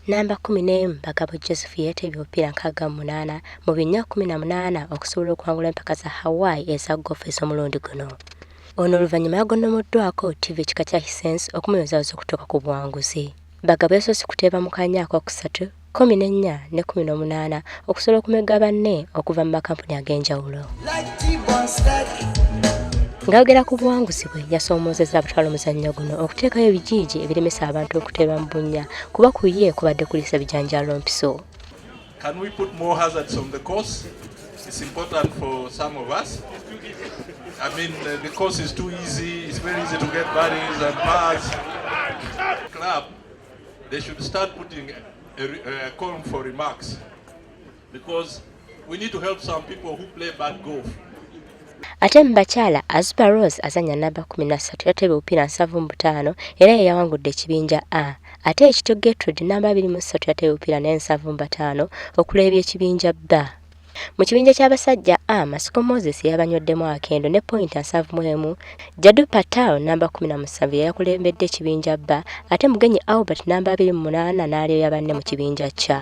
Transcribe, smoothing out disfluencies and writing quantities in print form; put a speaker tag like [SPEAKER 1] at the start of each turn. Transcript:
[SPEAKER 1] Namba 11 Bagabo Joseph yeetebye omupiira 68 mu binnya 18 okusobola okuwangula empaka za Hawaii eza golf ez'omulundi guno. Ono oluvannyuma yagondomoddwako TV ekika kya Hisense okumunywezaaza okutuuka ku buwanguzi. Bagabo yasoose kuteeba mu kanya akokusatu 14 ne 18 okusobola okumega banne okuva mu makampuni ag'enjawulo. Ng'ayogera ku buwanguzi bwe yasoomozezza abatwala omuzannyo guno okuteekayo ebijiiji ebiremesa abantu okuteeba mu bunnya kuba ku ye kubadde kulisa bijanjaalo mpiso.
[SPEAKER 2] Can we put more hazards on the course? It's important for some of us. I mean, the course is too easy. It's very easy to get birdies and pars. Club, they should start putting a column for remarks because we need to help some people who play bad golf.
[SPEAKER 1] Ate mu bakyala Azuba Rose azanya namba 13 yateebye obupiira 75 era ye yawangudde ekibinja A. Ate ekito Gertrude namba 23 yateebye obupiira 75 okulebya ekibinja B. Mu kibinja ky'abasajja A, Masiko Moses yabanyweddemu akendo ne point 71. Jadu Patel namba 17 yakulembedde ekibinja B ate Mugenyi Albert namba 28 n'alebya banne mu kibinja C.